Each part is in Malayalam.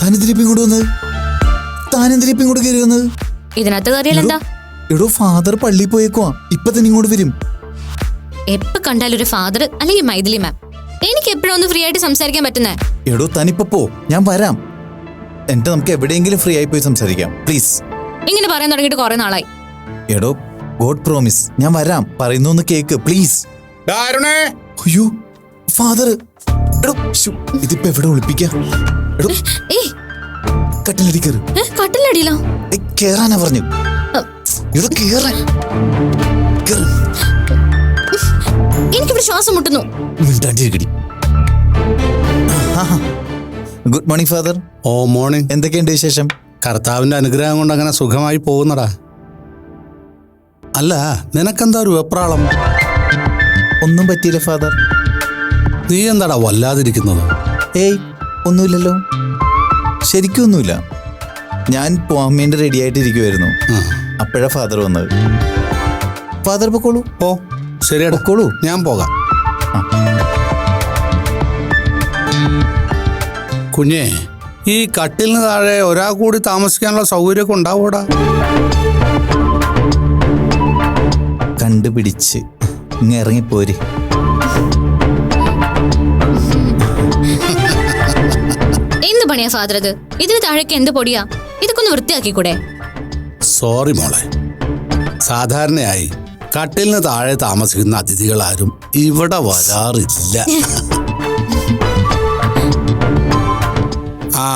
താനെന്തിരിപ്പം ഇങ്ങോട്ട് വന്നത്? താനെന്തിരിപ്പം ഇങ്ങോട്ട് കയറി വന്നത്? ഇതിനകത്ത് കയറിയാൽ എന്താ? എടോ ഫാദർ പള്ളിയിൽ പോയേക്കുവാ, ഇപ്പൊ തന്നെ ഇങ്ങോട്ട് വരും. എപ്പോ കണ്ടാലും ഒരു ഫാദർ അല്ലെങ്കിൽ മൈഥിലി മാം. എനിക്ക് എപ്പോഴും ഒന്ന് ഫ്രീ ആയിട്ട് സംസാരിക്കാൻ പറ്റുന്നേ. എടോ തനിപ്പോ പോ, ഞാൻ വരാം. എന്നിട്ട് നമുക്ക് എവിടെയെങ്കിലും ഫ്രീ ആയി പോയി സംസാരിക്കാം, പ്ലീസ്. ഇങ്ങനെ പറയാൻ തുടങ്ങിയിട്ട് കുറെ നാളായി. എടോ ഗോഡ് പ്രോമിസ്, ഞാൻ വരാം. പറയുന്നു ഒന്ന് കേക്ക് പ്ലീസ്. അയ്യോ ഫാദർ, എടോ ഇതിപ്പോ എവിടെ ഒളിപ്പിക്കാം? എടോ കട്ടിലടി കയറി. കട്ടിലടിയിലോ? കേറാനാ പറഞ്ഞു. എടോ കേറാൻ. എനിക്കിവിടെ ശ്വാസം മുട്ടുന്നു. Good morning father. Oh morning. എന്തൊക്കെയുണ്ട് വിശേഷം? കർത്താവിന്റെ അനുഗ്രഹം കൊണ്ട് അങ്ങനെ സുഖമായി പോകുന്നടാ. അല്ല, നിനക്കെന്താ ഒരു വെപ്രാളം? ഒന്നും പറ്റിയില്ല ഫാദർ. നീ എന്താടാ വല്ലാതിരിക്കുന്നത്? ഏയ് ഒന്നുമില്ലല്ലോ, ശരിക്കും ഒന്നുമില്ല. ഞാൻ പോകാൻ വേണ്ടി റെഡി ആയിട്ടിരിക്കുമായിരുന്നു, അപ്പോഴാ ഫാദർ വന്നത്. ഫാദർ പൊക്കോളൂ. ഓ ശരിയാടാ, പൊക്കോളൂ, ഞാൻ പോകാം. കുഞ്ഞേ, ഈ കട്ടിലിന് താഴെ ഒരാൾ കൂടി താമസിക്കാനുള്ള സൗകര്യമൊക്കെ ഉണ്ടാവൂടാ? കണ്ടുപിടിച്ച് ഇങ്ങ് ഇറങ്ങിപ്പോര്. എന്ത് പണിയാ ഫാദർ ഇത്? ഇതിന് താഴേക്ക് എന്ത് പൊടിയാ? ഇതൊക്കെ ഒന്ന് വൃത്തിയാക്കിക്കൂടെ? സോറി മോളെ, സാധാരണയായി കട്ടിലിന് താഴെ താമസിക്കുന്ന അതിഥികളാരും ഇവിടെ വരാറില്ല. ആ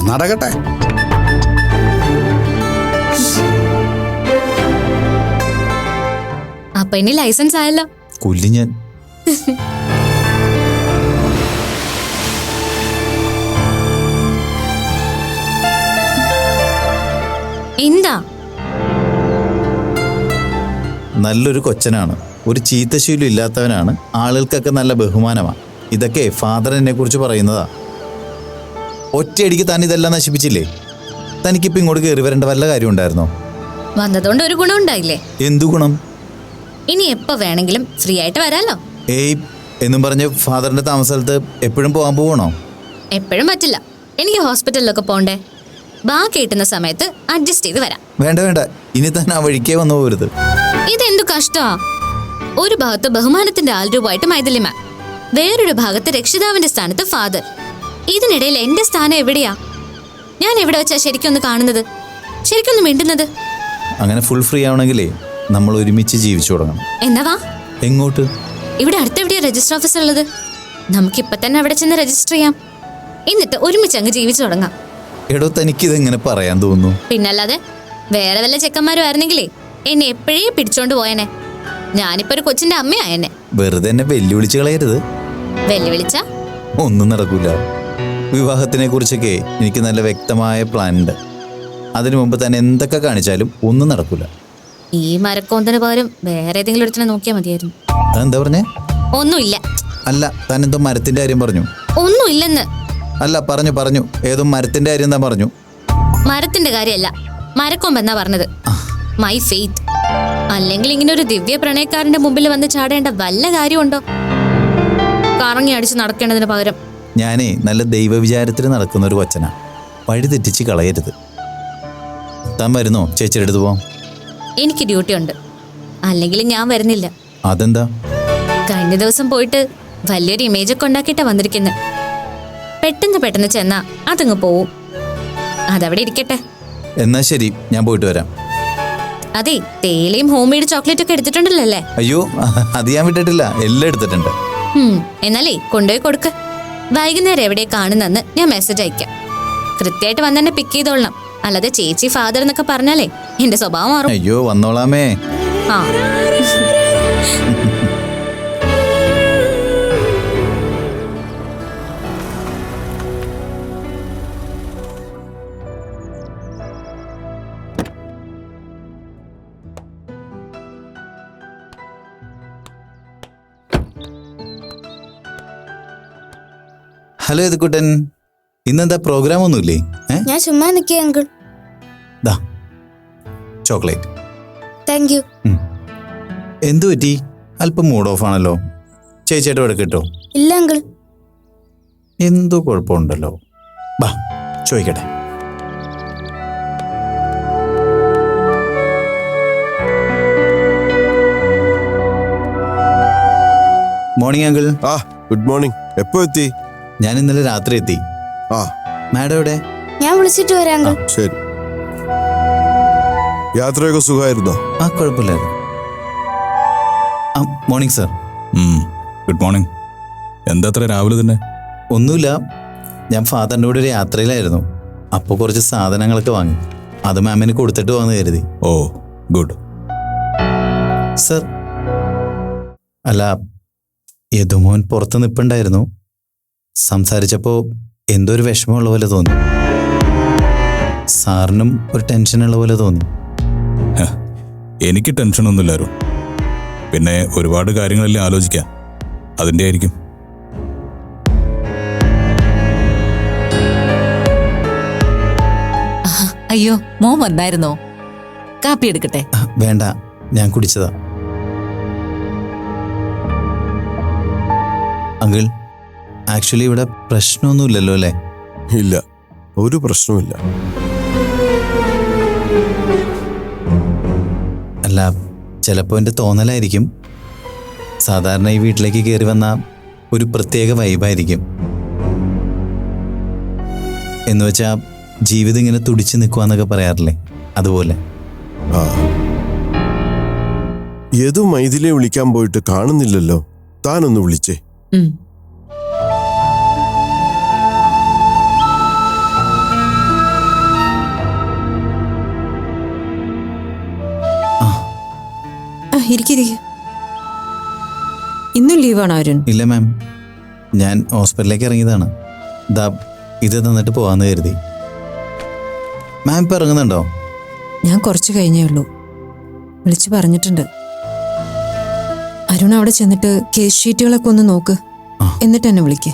നടക്കട്ടെ. അപ്പൊ ഇനി ലൈസൻസ് ആയല്ലോ. കൊല്ലി ഞാൻ. എന്താ? നല്ലൊരു കൊച്ചനാണ്, ഒരു ചീത്തശീലം ഇല്ലാത്തവനാണ്, ആളുകൾക്കൊക്കെ നല്ല ബഹുമാനമാണ്. ഇതൊക്കെ ഫാദർ എന്നെ കുറിച്ച് പറയുന്നതാ. ഒറ്റയടിക്ക് താൻ ഇതെല്ലാം നശിപ്പിച്ചില്ലേ? തനിക്കിപ്പോ ഇങ്ങോട്ട് കയറി വരേണ്ട വല്ല കാര്യം ഉണ്ടായിരുന്നോ? വന്നതുകൊണ്ട് ഒരു ഗുണം ഉണ്ടായില്ലേ? എന്തു ഗുണം? ഇനി എപ്പോ വേണമെങ്കിലും ഫ്രീ ആയിട്ട് വരാലോ. ഏയ് എന്നും പറഞ്ഞ് ഫാദറിന്റെ താമസ സ്ഥലത്ത് എപ്പോഴും പോകാൻ പോകണോ? എപ്പോഴും പറ്റില്ല, എനിക്ക് ഹോസ്പിറ്റലിലൊക്കെ പോണ്ടേ. ബാക്കി കിട്ടുന്ന സമയത്ത് അഡ്ജസ്റ്റ് ചെയ്ത് വരാം. വേണ്ട വേണ്ട, ഇനി തന്നെ ആ വഴിക്കേ വന്നു പോരുത്. ഇതെന്തു കഷ്ടാ! ഒരു ഭാഗത്ത് ബഹുമാനത്തിന്റെ ആൾരൂപമായിട്ട് മൈഥിലി മാം, വേറൊരു ഭാഗത്ത് രക്ഷിതാവിന്റെ സ്ഥാനത്ത് ഫാദർ. ഇതിനിടയിൽ എന്റെ സ്ഥാനം എവിടെയാ? ഞാൻ എവിടെ വെച്ചാ ശരിക്കൊന്ന് കാണുന്നത്, ശരിക്കൊന്ന് മിണ്ടുന്നത്? അങ്ങനെ ഫുൾ ഫ്രീ ആവണമെങ്കിലേ നമ്മൾ ഒരുമിച്ച് ജീവിച്ചു തുടങ്ങണം. എന്നാ വാ. എങ്ങോട്ട്? ഇവിടെ അടുത്തെവിടെയാ രജിസ്റ്റർ ഓഫീസ് ഉള്ളത്? നമുക്കിപ്പൊ തന്നെ അവിടെ ചെന്ന് രജിസ്റ്റർ ചെയ്യാം, എന്നിട്ട് ഒരുമിച്ച് അങ്ങ് ജീവിച്ചു തുടങ്ങാം. എടോ തനിക്കിതെങ്ങനെ പറയാൻ തോന്നുന്നു? പിന്നല്ലാതെ വേറെ വല്ല ചെക്കന്മാരും ആയിരുന്നെങ്കിലേ എന്നെ എപ്പോഴേ പിടിച്ചോണ്ട് പോയനെ. ഞാനിപ്പോ ഒരു കൊച്ചിന്റെ അമ്മയായെന്നെ. വെറുതെ എന്നെ വെല്ലുവിളിച്ച് കളയരുത്. വെല്ലുവിളിച്ച ഒന്നും നടക്കൂല. വിവാഹത്തിനെ കുറിച്ചൊക്കെ എനിക്ക് നല്ല വ്യക്തമായ പ്ലാൻ ഉണ്ട്. അതിനു മുമ്പ് തന്നെ എന്തൊക്കെ കാണിച്ചാലും ഒന്നും നടക്കൂല. ഈ മരക്കോന്തന് പകരം വേറെ ഏതെങ്കിലും ഒരുത്തിനെ നോക്കിയാൽ മതിയായിരുന്നു. അതെന്താ പറഞ്ഞേ? ഒന്നുമില്ല. അല്ല, താൻ എന്തോ മരത്തിന്റെ കാര്യം പറഞ്ഞു. ഒന്നുമില്ലെന്ന്. അല്ല, പറഞ്ഞു ഏതോ മരത്തിന്റെ കാര്യം എന്താ പറഞ്ഞു. മരത്തിന്റെ കാര്യമല്ല, മരക്കൊമ്പെന്നാ പറഞ്ഞത്. My faith. അല്ലെങ്കിൽ ഇങ്ങനെ ഒരു ദിവ്യ പ്രണയക്കാരന്റെ മുമ്പിൽ വന്ന് ചാടേണ്ട വല്ല കാര്യമുണ്ടോ? കറങ്ങി അടിച്ച് നടക്കേണ്ടതിന് പകരം. ഞാനേ നല്ല ദൈവവിചാരത്തിൽ നടക്കുന്ന ഒരു കൊച്ചനാ, വഴി തെറ്റിച്ച് കളയരുത്. താൻ വരുന്നോ ചേച്ചിയുടെ അടുത്ത് പോവാം? എനിക്ക് ഡ്യൂട്ടി ഉണ്ട്, അല്ലെങ്കിൽ ഞാൻ വരുന്നില്ല. അതെന്താ? കഴിഞ്ഞ ദിവസം പോയിട്ട് വലിയൊരു ഇമേജ് ഒക്കെ ഉണ്ടാക്കിയിട്ടാ വന്നിരിക്കുന്നത്. പെട്ടെന്ന് ചെന്നാ അതങ്ങ് പോവും. അതവിടെ ഇരിക്കട്ടെ. എന്നാ ശരി, ഞാൻ പോയിട്ട് വരാം. അതെ, തേയിലയും ഹോം മെയ്ഡ് ചോക്ലേറ്റ് ഒക്കെ എടുത്തിട്ടുണ്ടല്ലോ അല്ലേ? അയ്യോ, അത് ഞാൻ വിട്ടിട്ടില്ല, എല്ലാം എടുത്തിട്ടുണ്ട്. എന്നാലേ കൊണ്ടുപോയി കൊടുക്ക്. വൈകുന്നേരം എവിടെ കാണുന്നെന്ന് ഞാൻ മെസ്സേജ് അയക്കാം. കൃത്യമായിട്ട് വന്നെന്നെ പിക്ക് ചെയ്തോളണം. അല്ലാതെ ചേച്ചി ഫാദർ എന്നൊക്കെ പറഞ്ഞാലേ എന്റെ സ്വഭാവം മാറും. അയ്യോ വന്നോളാമേ. ആ ഹലോ യദുക്കുട്ടൻ, ഇന്നെന്താ പ്രോഗ്രാം ഒന്നുമില്ലേ? ഞാൻ ചുമ്മാ നിൽക്കുക അങ്കിൾ. ദാ ചോക്ലേറ്റ്. Thank you. എന്തു പറ്റി? അല്പം മൂഡ് ഓഫ് ആണല്ലോ. ചേച്ചിയായിട്ട് വഴക്ക് കിട്ടോ? ഇല്ല അങ്കിൾ. എന്തോ കുഴപ്പമുണ്ടല്ലോ. ബാ ചോദിക്കട്ടെ. Morning uncle. ആ ഗുഡ് മോർണിംഗ്. എപ്പോ എത്തി? ഞാൻ ഇന്നലെ രാത്രി എത്തി. ആ മാഡം എവിടെ? ഞാൻ വിളിച്ചിട്ട് വരാം അങ്കിൾ. ശരി. യാത്രയൊക്കെ സുഖമായിരുന്നോ? ആ, കുഴപ്പമില്ലായിരുന്നു. ആ, മോർണിംഗ് സർ. Good morning. എന്താ അത്ര രാവിലെ തന്നെ? ഒന്നുമില്ല, ഞാൻ ഫാദറിൻ്റെ കൂടെ ഒരു യാത്രയിലായിരുന്നു. അപ്പോൾ കുറച്ച് സാധനങ്ങളൊക്കെ വാങ്ങി. അത് മാമിന് കൊടുത്തിട്ട് വന്ന് കരുതി. ഓ ഗുഡ്. സർ, അല്ല, യദുമോൻ പുറത്ത് നിൽപ്പുണ്ടായിരുന്നു. സംസാരിച്ചപ്പോൾ എന്തോ ഒരു വിഷമമുള്ള പോലെ തോന്നി. സാറിനും ഒരു ടെൻഷനുള്ള പോലെ തോന്നി. എനിക്ക് ടെൻഷനൊന്നുമില്ലായിരുന്നു. പിന്നെ ഒരുപാട് കാര്യങ്ങളെല്ലാം ആലോചിക്കാം, അതിൻ്റെ ആയിരിക്കും. അയ്യോ, മോൻ വന്നായിരുന്നോ? കാപ്പി എടുക്കട്ടെ? വേണ്ട, ഞാൻ കുടിച്ചതാ. അങ്കിൾ, ആക്ച്വലി ഇവിടെ പ്രശ്നമൊന്നുമില്ലല്ലോ അല്ലേ? ഇല്ല, ഒരു പ്രശ്നവുമില്ല. അല്ല, ചിലപ്പോൾ എൻ്റെ തോന്നലായിരിക്കും. സാധാരണ ഈ വീട്ടിലേക്ക് കയറി വന്ന ഒരു പ്രത്യേക വൈബായിരിക്കും. എന്ന് വെച്ചാൽ ജീവിതം ഇങ്ങനെ തുടിച്ചു നിൽക്കുവാന്നൊക്കെ പറയാറില്ലേ, അതുപോലെ. ആ, യദു മൈഥിലിയെ വിളിക്കാൻ പോയിട്ട് കാണുന്നില്ലല്ലോ. താനൊന്ന് വിളിച്ചേ. ഇന്നും ലീവാണോ അരുൺ? ഇല്ല മാം, ഞാൻ ഹോസ്പിറ്റലിലേക്ക് ഇറങ്ങിയതാണ്. ദാ ഇത് തന്നിട്ട് പോവാന്ന് കരുതി. മാം ഇപ്പം ഇറങ്ങുന്നുണ്ടോ? ഞാൻ കുറച്ച് കഴിഞ്ഞേ ഉള്ളൂ. വിളിച്ചു പറഞ്ഞിട്ടുണ്ട്. അരുൺ അവിടെ ചെന്നിട്ട് കേസ് ഷീറ്റുകളൊക്കെ ഒന്ന് നോക്ക്, ആ. എന്നിട്ട് എന്നെ വിളിക്ക്.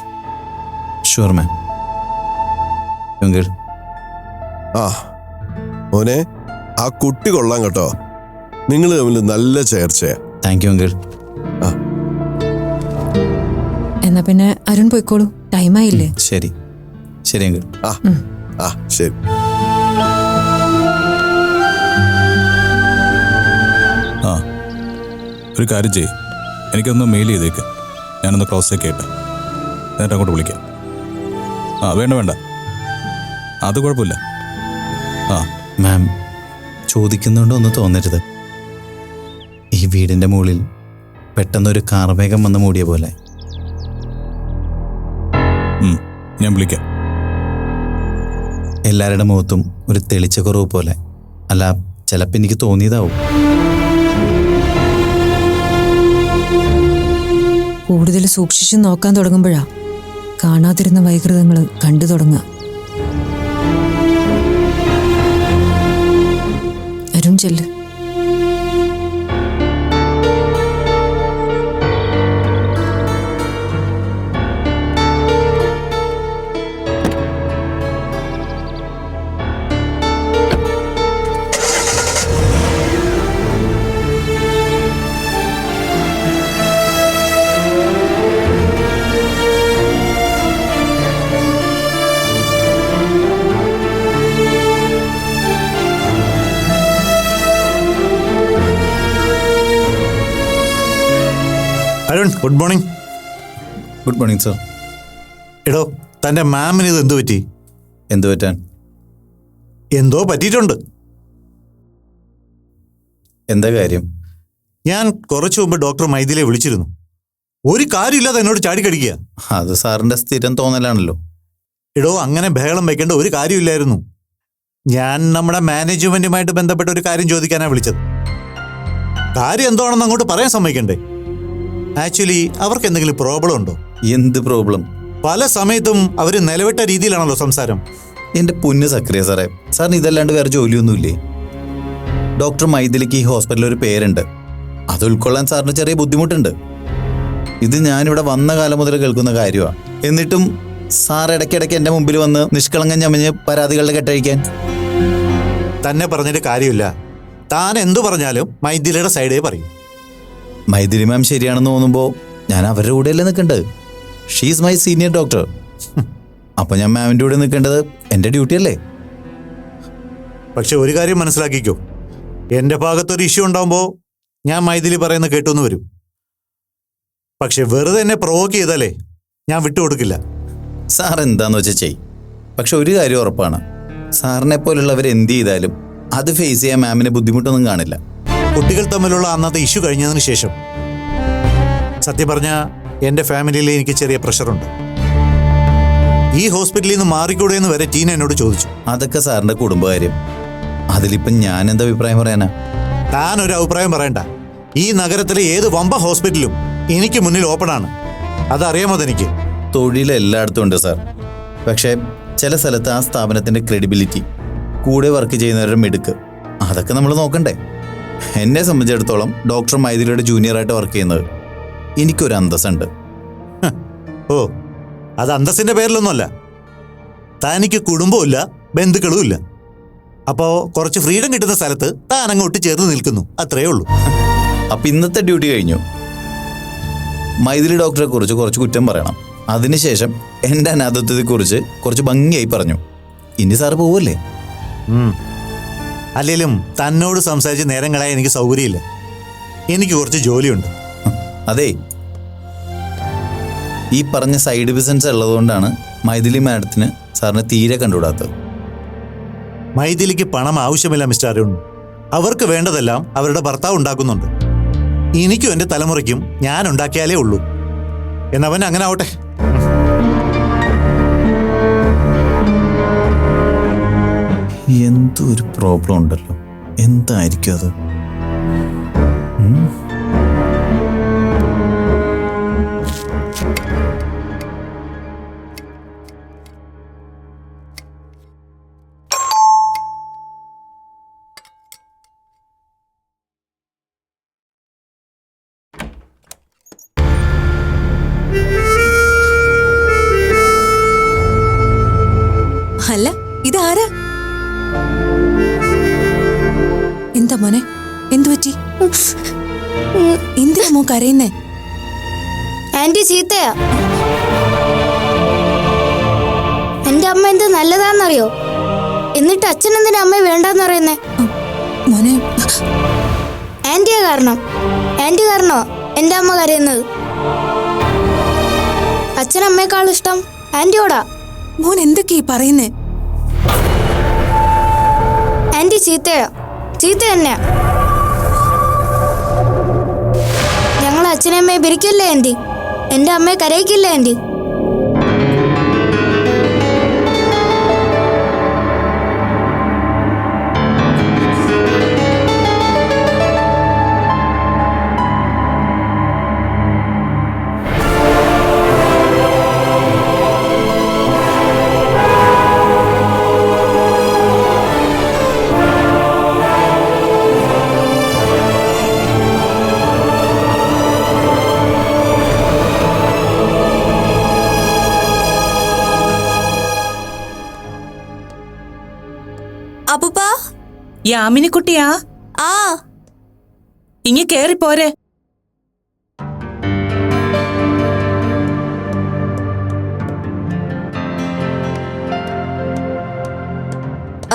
Sure ma'am. അങ്കിൾ. ആ മോനെ, ആ കുട്ടി കൊള്ളാം കേട്ടോ. നിങ്ങൾ തമ്മിൽ നല്ല ചേർച്ചയാ. Thank you uncle. എന്നാ പിന്നെ അരുൺ പോയിക്കോളൂ, ടൈമായില്ലേ? ശരി ശരി അങ്കിൾ. ആ ശരി. ആ, ഒരു കാര്യം ചെയ്യ്, എനിക്കൊന്ന് മെയിൽ ചെയ്തേക്ക്. ഞാനൊന്ന് ക്രോസ് ചെക്ക് ചെയ്യട്ടെ, എന്നിട്ട് അങ്ങോട്ട് വിളിക്കാം. ആ വേണ്ട വേണ്ട, അത് കുഴപ്പമില്ല. ആ മാം, ചോദിക്കുന്നുണ്ടോന്ന് തോന്നരുത്. ഈ വീടിൻ്റെ മുകളിൽ പെട്ടെന്നൊരു കാർമേഘം വന്ന് മൂടിയ പോലെ. ഞാൻ വിളിക്കാം. എല്ലാവരുടെ മുഖത്തും ഒരു തെളിച്ച കുറവ് പോലെ. അല്ല, ചിലപ്പോൾ എനിക്ക് തോന്നിയതാവും. കൂടുതൽ സൂക്ഷിച്ചു നോക്കാൻ തുടങ്ങുമ്പോഴാ കാണാതിരുന്ന വൈകൃതങ്ങൾ കണ്ടു തുടങ്ങുക. അരുൺ ചെല്ല്. Arun, good morning. Good morning sir. എടോ, തൻ്റെ മാമിന് ഇത് എന്തു പറ്റി? എന്തു പറ്റാൻ? എന്തോ പറ്റിയിട്ടുണ്ട്. എന്താ കാര്യം? ഞാൻ കുറച്ചു മുമ്പ് ഡോക്ടർ മൈഥിലിയെ വിളിച്ചിരുന്നു. ഒരു കാര്യമില്ലാതെ എന്നോട് ചാടിക്കടിക്കുക. അത് സാറിൻ്റെ സ്ഥിരം തോന്നലാണല്ലോ. എടോ, അങ്ങനെ ബഹളം വെക്കേണ്ട ഒരു കാര്യമില്ലായിരുന്നു. ഞാൻ നമ്മുടെ മാനേജ്മെന്റുമായിട്ട് ബന്ധപ്പെട്ട ഒരു കാര്യം ചോദിക്കാനാണ് വിളിച്ചത്. കാര്യം എന്താണെന്ന് അങ്ങോട്ട് പറയാൻ സമ്മതിക്കണ്ടേ? ആക്ച്വലി അവർക്ക് എന്തെങ്കിലും പ്രോബ്ലം ഉണ്ടോ? എന്ത് പ്രോബ്ലം? പല സമയത്തും അവർ നിലവിട്ട രീതിയിലാണല്ലോ സംസാരം. എൻ്റെ പൊന്ന് സക്രിയ സാറേ, സാറിന് ഇതല്ലാണ്ട് വേറെ ജോലിയൊന്നുമില്ലേ? ഡോക്ടർ മൈഥിലിക്ക് ഈ ഹോസ്പിറ്റലിൽ ഒരു പേരുണ്ട്. അത് ഉൾക്കൊള്ളാൻ സാറിന് ചെറിയ ബുദ്ധിമുട്ടുണ്ട്. ഇത് ഞാനിവിടെ വന്ന കാലം മുതൽ കേൾക്കുന്ന കാര്യമാണ്. എന്നിട്ടും സാർ ഇടയ്ക്കിടയ്ക്ക് എൻ്റെ മുമ്പിൽ വന്ന് നിഷ്കളങ്കം ചമഞ്ഞ് പരാതികളുടെ കെട്ടഴിക്കാൻ. തന്നെ പറഞ്ഞിട്ട് കാര്യമില്ല. താൻ എന്തു പറഞ്ഞാലും മൈഥിലിയുടെ സൈഡേ പറയും. മൈഥിലി മാം ശരിയാണെന്ന് തോന്നുമ്പോൾ ഞാൻ അവരുടെ കൂടെയല്ലേ നിൽക്കേണ്ടത്. She is my senior doctor. അപ്പോൾ ഞാൻ മാമിൻ്റെ കൂടെ നിൽക്കേണ്ടത് എൻ്റെ ഡ്യൂട്ടി അല്ലേ? പക്ഷെ ഒരു കാര്യം മനസ്സിലാക്കിക്കോ, എൻ്റെ ഭാഗത്തൊരു ഇഷ്യൂ ഉണ്ടാകുമ്പോൾ ഞാൻ മൈഥിലി പറയുന്ന കേട്ടുവെന്ന് വരും. പക്ഷെ വെറുതെ എന്നെ പ്രൊവോക്ക് ചെയ്താലേ ഞാൻ വിട്ടുകൊടുക്കില്ല. സാർ എന്താന്ന് വെച്ചാൽ ചെയ്യും. പക്ഷെ ഒരു കാര്യം ഉറപ്പാണ്, സാറിനെ പോലുള്ളവർ എന്ത് ചെയ്താലും അത് ഫേസ് ചെയ്യാൻ മാമിന് ബുദ്ധിമുട്ടൊന്നും കാണില്ല. കുട്ടികൾ തമ്മിലുള്ള അന്നത്തെ ഇഷ്യൂ കഴിഞ്ഞതിന് ശേഷം സത്യം പറഞ്ഞാൽ എൻ്റെ ഫാമിലിയിൽ എനിക്ക് ചെറിയ പ്രഷറുണ്ട്. ഈ ഹോസ്പിറ്റലിൽ നിന്ന് മാറിക്കൂടെ എന്ന് വരെ ടീന എന്നോട് ചോദിച്ചു. അതൊക്കെ സാറിൻ്റെ കുടുംബകാര്യം. അതിലിപ്പം ഞാൻ എന്താ അഭിപ്രായം പറയാനാ? താൻ ഒരു അഭിപ്രായം പറയണ്ട. ഈ നഗരത്തിലെ ഏത് വമ്പ ഹോസ്പിറ്റലും എനിക്ക് മുന്നിൽ ഓപ്പണാണ്. അതറിയാമോ എനിക്ക്? തൊഴിൽ എല്ലായിടത്തും ഉണ്ട് സാർ. പക്ഷേ ചില സ്ഥലത്ത് ആ സ്ഥാപനത്തിൻ്റെ ക്രെഡിബിലിറ്റി, കൂടെ വർക്ക് ചെയ്യുന്നവരുടെ മിടുക്ക്, അതൊക്കെ നമ്മൾ നോക്കണ്ടേ? എന്നെ സംബന്ധിച്ചിടത്തോളം ഡോക്ടർ മൈഥിലിയുടെ ജൂനിയറായിട്ട് വർക്ക് ചെയ്യുന്നത് എനിക്കൊരു അന്തസ്സുണ്ട്. ഓ, അത് അന്തസ്സിൻ്റെ പേരിലൊന്നുമല്ല. തനിക്ക് കുടുംബവുമില്ല, ബന്ധുക്കളുമില്ല. അപ്പോൾ കുറച്ച് ഫ്രീഡം കിട്ടുന്ന സ്ഥലത്ത് താൻ അങ്ങോട്ട് ചേർന്ന് നിൽക്കുന്നു, അത്രയേ ഉള്ളൂ. അപ്പം ഇന്നത്തെ ഡ്യൂട്ടി കഴിഞ്ഞു. മൈഥിലി ഡോക്ടറെ കുറിച്ച് കുറച്ച് കുറ്റം പറയണം. അതിനുശേഷം എൻ്റെ അനാഥത്വത്തെക്കുറിച്ച് കുറച്ച് ഭംഗിയായി പറഞ്ഞു. ഇനി സാറ് പോവല്ലേ? അല്ലെങ്കിലും തന്നോട് സംസാരിച്ച് നേരം കളയാൻ എനിക്ക് സൗകര്യമില്ല. എനിക്ക് കുറച്ച് ജോലിയുണ്ട്. അതെ, ഈ പറഞ്ഞ സൈഡ് ബിസിനസ് ഉള്ളതുകൊണ്ടാണ് മൈഥിലി മാഡത്തിന് സാറിനെ തീരെ കണ്ടുകൂടാത്തത്. മൈഥിലിക്ക് പണം ആവശ്യമില്ല മിസ്റ്റർ അരുൺ. അവർക്ക് വേണ്ടതെല്ലാം അവരുടെ ഭർത്താവ് ഉണ്ടാക്കുന്നുണ്ട്. എനിക്കും എൻ്റെ തലമുറയ്ക്കും ഞാൻ ഉണ്ടാക്കിയാലേ ഉള്ളൂ. എന്നവൻ അങ്ങനെ ആവട്ടെ. എന്തോ ഒരു പ്രോബ്ലം ഉണ്ടല്ലോ, എന്തായിരിക്കും അത്? അല്ല, ഇതാരാ? എന്താ മോനെ, എന്തു പറ്റി? എന്തിനാ മോ കരയുന്നേ? ആന്റി ചീത്തയാ. എന്റെ അമ്മ എന്ത് നല്ലതാന്നറിയോ? എന്നിട്ട് അച്ഛൻ എന്തിനാ അമ്മയെ വേണ്ടെന്ന് പറയുന്നേ? മോനെ, ആന്റിയാ കാരണം. ആന്റി കാരണോ എന്റെ അമ്മ കരയുന്നത്. അച്ഛനമ്മയെക്കാൾ ഇഷ്ടം ആന്റിയോടാ. മോൻ എന്തൊക്കെയാ പറയുന്നേ? ആന്റി ചീത്തയാ, ചീത്ത തന്നെയാ. ഞങ്ങൾ അച്ഛനമ്മയെ പിരിക്കില്ലേ ആന്റി? എന്റെ അമ്മയെ കരയിക്കില്ലേ ആന്റി? അപ്പൂപ്പാ, യാമിനിക്കുട്ടിയാ, ആ ഇങ്ങ് കേറിപ്പോരെ.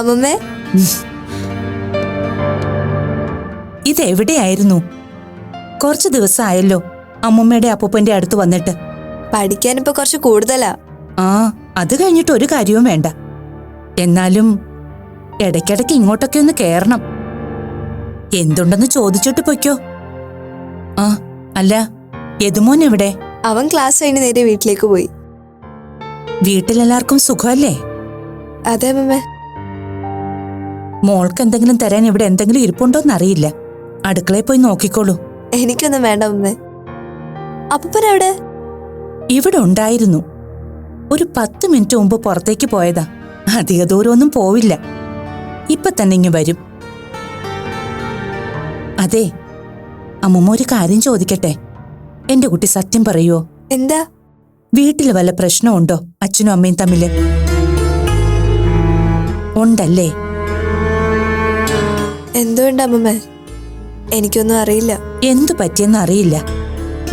അമ്മമ്മേ, ഇതെവിടെയായിരുന്നു? കുറച്ച് ദിവസമായല്ലോ അമ്മുമ്മയുടെ അപ്പൂപ്പന്റെ അടുത്ത് വന്നിട്ട്. പഠിക്കാനിപ്പോ കുറച്ച് കൂടുതലാ. ആ, അത് കഴിഞ്ഞിട്ട് ഒരു കാര്യവും വേണ്ട. എന്നാലും ഇടയ്ക്കിടയ്ക്ക് ഇങ്ങോട്ടൊക്കെ ഒന്ന് കേറണം. എന്തുണ്ടെന്ന് ചോദിച്ചിട്ട് പൊയ്ക്കോ. ആ, അല്ല, യദുമോൻ എവിടെ? അവൻ ക്ലാസ് കഴിഞ്ഞ് നേരെ വീട്ടിലേക്ക് പോയി. വീട്ടിലെല്ലാവർക്കും സുഖമല്ലേ? അതെ അമ്മമ്മേ. മോൾക്ക് എന്തെങ്കിലും തരാൻ ഇവിടെ എന്തെങ്കിലും ഇരിപ്പുണ്ടോന്നറിയില്ല. അടുക്കളയിൽ പോയി നോക്കിക്കോളൂ. എനിക്കൊന്നും വേണ്ട അമ്മമ്മേ. അപ്പൂപ്പനെവിടെ? ഇവിടെ ഉണ്ടായിരുന്നു. ഒരു 10 മിനിറ്റ് മുമ്പ് പുറത്തേക്ക് പോയതാ. അധിക ദൂരമൊന്നും പോവില്ല. ഇപ്പൊ തന്നെ ഇങ്ങ് വരും. അതെ, അമ്മൂമ്മ ഒരു കാര്യം ചോദിക്കട്ടെ? എന്റെ കുട്ടി സത്യം പറയുവോ? എന്താ? വീട്ടിൽ വല്ല പ്രശ്നമുണ്ടോ അച്ഛനും അമ്മയും തമ്മില്? ഉണ്ടല്ലേ? എന്തുകൊണ്ട് അമ്മമ്മേ? എനിക്കൊന്നും അറിയില്ല. എന്തു പറ്റിയെന്ന് അറിയില്ല.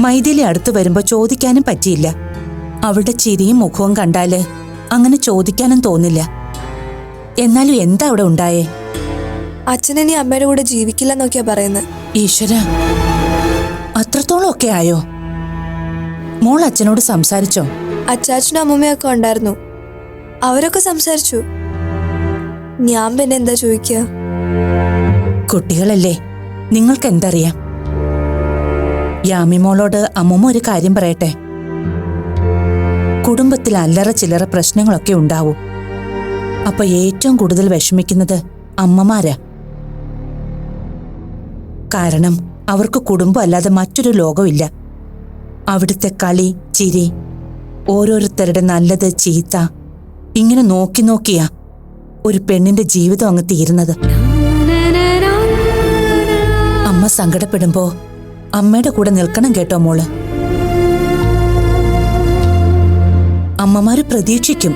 മൈഥിലി അടുത്ത് വരുമ്പോ ചോദിക്കാനും പറ്റിയില്ല. അവളുടെ ചിരിയും മുഖവും കണ്ടാല് അങ്ങനെ ചോദിക്കാനും തോന്നില്ല. എന്നാലും എന്താ അവിടെ ഉണ്ടായേ? അച്ഛനെനി അമ്മയുടെ കൂടെ ജീവിക്കില്ലെന്നൊക്കെയാ പറയുന്നത്. ഈശ്വര, അത്രത്തോളം ഒക്കെ ആയോ? മോൾ അച്ഛനോട് സംസാരിച്ചോ? അച്ചാച്ചനും അമ്മമ്മയൊക്കെ ഉണ്ടായിരുന്നു, അവരൊക്കെ സംസാരിച്ചു. ഞാൻ പിന്നെ എന്താ ചോദിക്കുക? കുട്ടികളല്ലേ, നിങ്ങൾക്ക് എന്തറിയാം? യാമി മോളോട് അമ്മൂമ്മ ഒരു കാര്യം പറയട്ടെ. കുടുംബത്തിൽ അല്ലറ ചില്ലറ പ്രശ്നങ്ങളൊക്കെ ഉണ്ടാവും. അപ്പൊ ഏറ്റവും കൂടുതൽ വിഷമിക്കുന്നത് അമ്മമാരാ. കാരണം അവർക്ക് കുടുംബം അല്ലാതെ മറ്റൊരു ലോകമില്ല. അവിടുത്തെ കളി, ചിരി, ഓരോരുത്തരുടെ നല്ലത് ചീത്ത ഇങ്ങനെ നോക്കി നോക്കിയാ ഒരു പെണ്ണിന്റെ ജീവിതം അങ്ങ് തീരുന്നത്. അമ്മ സങ്കടപ്പെടുമ്പോ അമ്മയുടെ കൂടെ നിൽക്കണം കേട്ടോ മോള്. അമ്മമാര് പ്രതീക്ഷിക്കും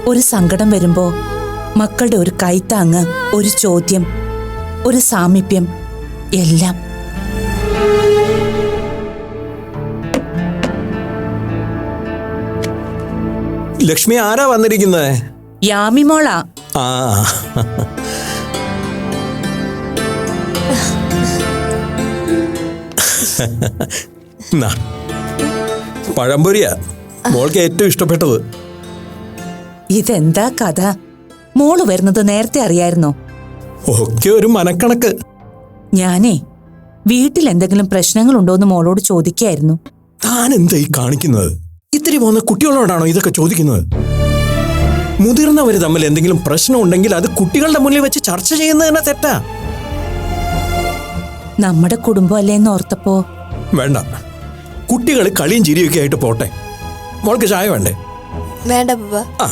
ഒരു സങ്കടം വരുമ്പോ മക്കളുടെ ഒരു കൈത്താങ്ങ്, ഒരു ചോദ്യം, ഒരു സാമീപ്യം, എല്ലാം. ലക്ഷ്മി, ആരാ വന്നിരിക്കുന്നത്? യാമി മോളാ. ആ, നാ, പഴംപൊരിയാ മോൾക്ക് ഏറ്റവും ഇഷ്ടപ്പെട്ടത്. ഇതെന്താ കഥ? മോള് വരുന്നത് നേരത്തെ അറിയായിരുന്നോ? ഒക്കെ ഒരു മനക്കണക്ക്. ഞാനേ വീട്ടിൽ എന്തെങ്കിലും പ്രശ്നങ്ങളുണ്ടോന്ന് മോളോട് ചോദിക്കായിരുന്നു. താൻ എന്താ ഈ കാണിക്കുന്നത്? ഇത്തിരി പോകുന്ന കുട്ടികളോടാണോ ഇതൊക്കെ ചോദിക്കുന്നത്? മുതിർന്നവര് തമ്മിൽ എന്തെങ്കിലും പ്രശ്നം ഉണ്ടെങ്കിൽ അത് കുട്ടികളുടെ മുന്നിൽ വെച്ച് ചർച്ച ചെയ്യുന്നത് തന്നെ തെറ്റാ. നമ്മുടെ കുടുംബം അല്ലേന്ന് ഓർത്തപ്പോ. വേണ്ട, കുട്ടികൾ കളിയും ചിരിയൊക്കെ ആയിട്ട് പോട്ടെ. മോൾക്ക് ചായ വേണ്ടേ? വേണ്ട പപ്പ. ആ,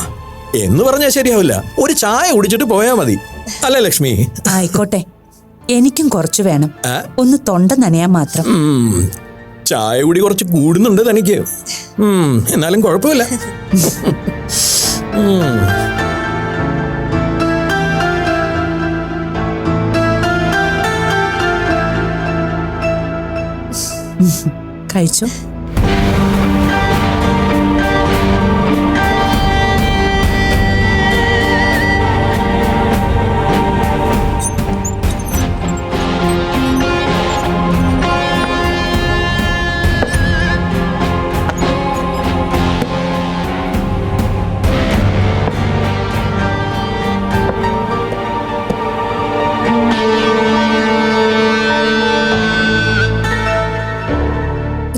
എന്ന് പറഞ്ഞാൽ ശരിയാവില്ല. ഒരു ചായ കുടിച്ചിട്ട് പോയാ മതി, അല്ലേ ലക്ഷ്മി? ആയിക്കോട്ടെ, എനിക്കും കുറച്ച് വേണം. ആ? ഒന്ന് തൊണ്ട നനയാൻ മാത്രം. ചായ കൂടി കുറച്ച് കൂടുന്നുണ്ട് തനിക്ക്. എന്നാലും കുഴപ്പമില്ല. കഴിച്ചോ?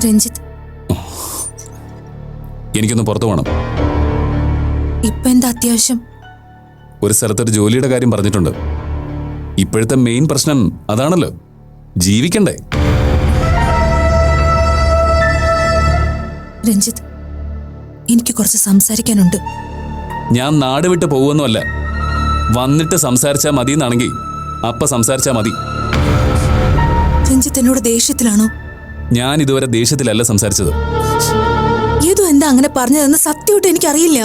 രഞ്ജിത്ത്, എനിക്കൊന്ന് പുറത്തു പോകണം. ഇപ്പൊ എന്താ അത്യാവശ്യം? ഒരു സ്ഥലത്തൊരു ജോലിയുടെ കാര്യം പറഞ്ഞിട്ടുണ്ട്. ഇപ്പോഴത്തെ മെയിൻ പ്രശ്നം അതാണല്ലോ, ജീവിക്കണ്ടേ? രഞ്ജിത്ത്, എനിക്ക് കുറച്ച് സംസാരിക്കാനുണ്ട്. ഞാൻ നാട് വിട്ട് പോകുമെന്നുമല്ല, വന്നിട്ട് സംസാരിച്ചാൽ മതി എന്നാണെങ്കിൽ അപ്പ സംസാരിച്ചാൽ മതി. രഞ്ജിത്ത് എന്നോട് ദേഷ്യത്തിലാണോ? ഞാൻ ഇതുവരെ ദേഷ്യത്തിലല്ല സംസാരിച്ചത്. ഏതോ എന്താ അങ്ങനെ പറഞ്ഞതെന്ന് സത്യമായിട്ട് എനിക്കറിയില്ല.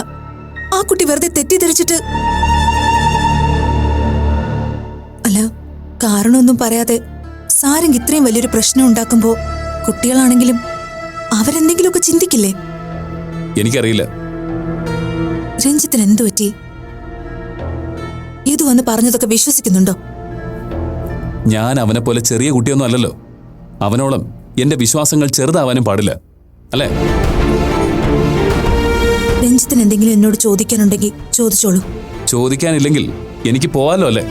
ആ കുട്ടി വെറുതെ തെറ്റിദ്ധരിച്ചിട്ട്. അല്ല, കാരണമൊന്നും പറയാതെ സാരംഗ് ഇത്രയും വലിയൊരു പ്രശ്നം ഉണ്ടാക്കുമ്പോ കുട്ടികളാണെങ്കിലും അവരെന്തെങ്കിലുമൊക്കെ ചിന്തിക്കില്ലേ? എനിക്കറിയില്ല. രഞ്ജിത്തിന് എന്തു പറ്റി? ഇത് വന്ന് പറഞ്ഞതൊക്കെ വിശ്വസിക്കുന്നുണ്ടോ? ഞാൻ അവനെ പോലെ ചെറിയ കുട്ടിയൊന്നും അല്ലല്ലോ. അവനോളം എന്റെ വിശ്വാസങ്ങൾ ചെറുതാവാനും പാടില്ല, അല്ലേ? രഞ്ജിത്തിന് എന്തെങ്കിലും എന്നോട് ചോദിക്കാനുണ്ടെങ്കിൽ ചോദിച്ചോളൂ. ചോദിക്കാനില്ലെങ്കിൽ എനിക്ക് പോവാലോ, അല്ലേ?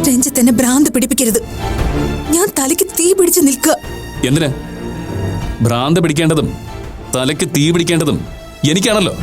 രഞ്ജിത്ത് എന്നെ ഭ്രാന്ത് പിടിപ്പിക്കരുത്. ഞാൻ തലയ്ക്ക് തീ പിടിച്ച് നിൽക്കുക. എന്തിന്? ഭ്രാന്ത് പിടിക്കേണ്ടതും തലയ്ക്ക് തീ പിടിക്കേണ്ടതും എനിക്കാണല്ലോ.